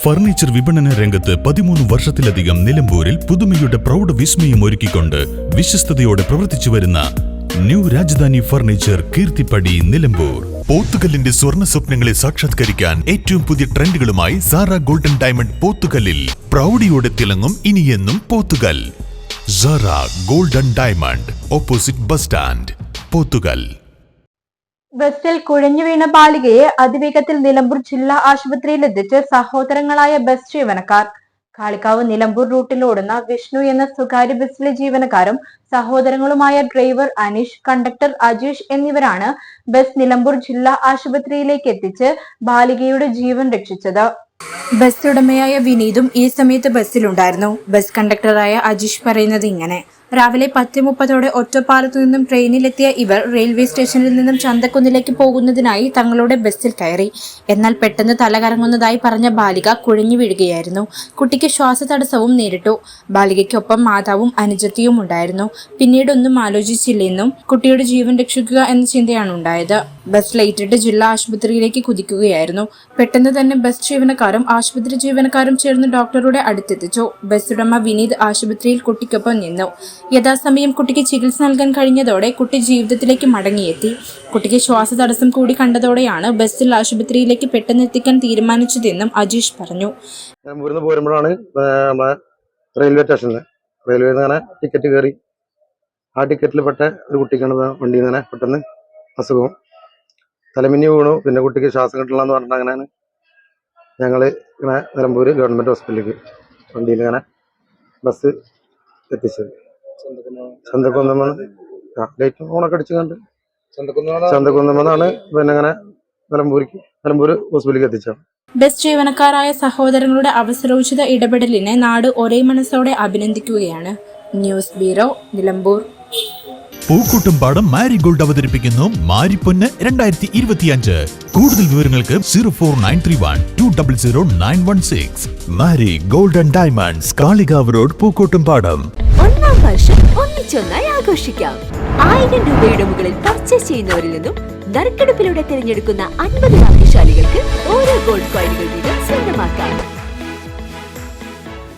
Furniture വിപണന രംഗത്ത് 13 വർഷത്തിലധികം നിലമ്പൂരിൽ പുതുമയുടെ പ്രൗഢ വിസ്മയം ഒരുക്കിക്കൊണ്ട് വിശ്വസ്തയോടെ പ്രവർത്തിച്ചു വരുന്ന ന്യൂ രാജധാനി ഫർണിച്ചർ കീർത്തിപ്പടി നിലമ്പൂർ. പോത്തുകല്ലിന്റെ സ്വർണ്ണ സ്വപ്നങ്ങളെ സാക്ഷാത്കരിക്കാൻ ഏറ്റവും പുതിയ ട്രെൻഡുകളുമായി സാറ ഗോൾഡൻ ഡയമണ്ട് പോത്തുകല്ലിൽ പ്രൗഢിയോടെ തിളങ്ങും ഇനിയെന്നും Pothukal. Zara Golden Diamond, opposite bus stand, Pothukal. ബസ്സിൽ കുഴഞ്ഞു വീണ ബാലികയെ അതിവേഗത്തിൽ നിലമ്പൂർ ജില്ലാ ആശുപത്രിയിലെത്തിച്ച് സഹോദരങ്ങളായ ബസ് ജീവനക്കാർ. കാളികാവ് നിലമ്പൂർ റൂട്ടിലോടുന്ന വിഷ്ണു എന്ന സ്വകാര്യ ബസ്സിലെ ജീവനക്കാരും സഹോദരങ്ങളുമായ ഡ്രൈവർ അനീഷ്, കണ്ടക്ടർ അജീഷ് എന്നിവരാണ് ബസ് നിലമ്പൂർ ജില്ലാ ആശുപത്രിയിലേക്ക് എത്തിച്ച് ബാലികയുടെ ജീവൻ രക്ഷിച്ചത്. ബസ് ഉടമയായ വിനീതും ഈ സമയത്ത് ബസ്സിലുണ്ടായിരുന്നു. ബസ് കണ്ടക്ടറായ അജീഷ് പറയുന്നത് ഇങ്ങനെ: രാവിലെ 10:30 ഒറ്റപ്പാലത്തു നിന്നും ട്രെയിനിലെത്തിയ ഇവർ റെയിൽവേ സ്റ്റേഷനിൽ നിന്നും ചന്തക്കുന്നിലേക്ക് പോകുന്നതിനായി തങ്ങളുടെ ബസ്സിൽ കയറി. എന്നാൽ പെട്ടെന്ന് തലകറങ്ങുന്നതായി പറഞ്ഞ ബാലിക കുഴഞ്ഞു വീഴുകയായിരുന്നു. കുട്ടിക്ക് ശ്വാസതടസ്സവും നേരിട്ടു. ബാലികയ്ക്കൊപ്പം മാതാവും അനുജത്തിയും ഉണ്ടായിരുന്നു. പിന്നീടൊന്നും ആലോചിച്ചില്ലെന്നും കുട്ടിയുടെ ജീവൻ രക്ഷിക്കുക എന്ന ചിന്തയാണ് ഉണ്ടായത്. ബസ് ലൈറ്റിട്ട് ജില്ലാ ആശുപത്രിയിലേക്ക് കുതിക്കുകയായിരുന്നു. പെട്ടെന്ന് തന്നെ ബസ് ജീവനക്കാരും ആശുപത്രി ജീവനക്കാരും ചേർന്ന് ഡോക്ടറുടെ അടുത്തെത്തിച്ചു. ബസ് ഉടമ വിനീത് ആശുപത്രിയിൽ കുട്ടിക്കൊപ്പം നിന്നു. യഥാസമയം കുട്ടിക്ക് ചികിത്സ നൽകാൻ കഴിഞ്ഞതോടെ കുട്ടി ജീവിതത്തിലേക്ക് മടങ്ങിയെത്തി. കുട്ടിക്ക് ശ്വാസതടസ്സം കൂടി കണ്ടതോടെയാണ് ബസ്സിൽ ആശുപത്രിയിലേക്ക് പെട്ടെന്ന് എത്തിക്കാൻ തീരുമാനിച്ചതെന്നും അജീഷ് പറഞ്ഞു. പോരുമ്പോഴാണ് റെയിൽവേ സ്റ്റേഷനിൽ ടിക്കറ്റ് കയറി. ആ ടിക്കറ്റിൽ പെട്ട ഒരു കുട്ടിക്കാണ് വണ്ടി ഇങ്ങനെ പെട്ടെന്ന് അസുഖവും തലമിന്നി വീണു. പിന്നെ കുട്ടിക്ക് ശ്വാസം കിട്ടില്ല എന്ന് പറഞ്ഞിട്ട് അങ്ങനെയാണ് ഞങ്ങള് ഇങ്ങനെ നിലമ്പൂർ ഗവൺമെന്റ് ഹോസ്പിറ്റലിലേക്ക് വണ്ടിയിൽ ഇങ്ങനെ ബസ് എത്തിച്ചത്. ചന്തക്കുന്നമ്മ ലൈറ്റ് ഓണൊക്കെ അടിച്ചു കണ്ട് ചന്തക്കുന്നമ്മന്നാണ് പിന്നെ ഇങ്ങനെ നിലമ്പൂർ ഹോസ്പിറ്റലിലേക്ക് എത്തിച്ചത്. ബസ് ജീവനക്കാരായ സഹോദരങ്ങളുടെ അവസരോചിത ഇടപെടലിനെ നാട് ഒരേ മനസ്സോടെ അഭിനന്ദിക്കുകയാണ്. News bureau, Nilambur. Pookkottumpadam Marigold അവതരിപ്പിക്കുന്നു മാരിപ്പൊന്ന് 2025. കൂടുതൽ വിവരങ്ങൾക്ക് 04931200916. Mari Golden Diamonds, Kalikavu road, Pookkottumpadam. ഒന്നാം വർഷം ഒന്നിച്ചൊന്നായി ആഘോഷിക്കാം. 1000 രൂപയുടെ മുകളിൽ പർച്ചേസ് ചെയ്യുന്നവരിൽ നിന്നും നറുക്കെടുപ്പിലൂടെ തിരഞ്ഞെടുക്കുന്ന 50 ഭാഗ്യശാലികൾക്ക് ഓരോ ഗോൾഡ് കോയിനുകൾ വീതം സ്വന്തമാക്കാം.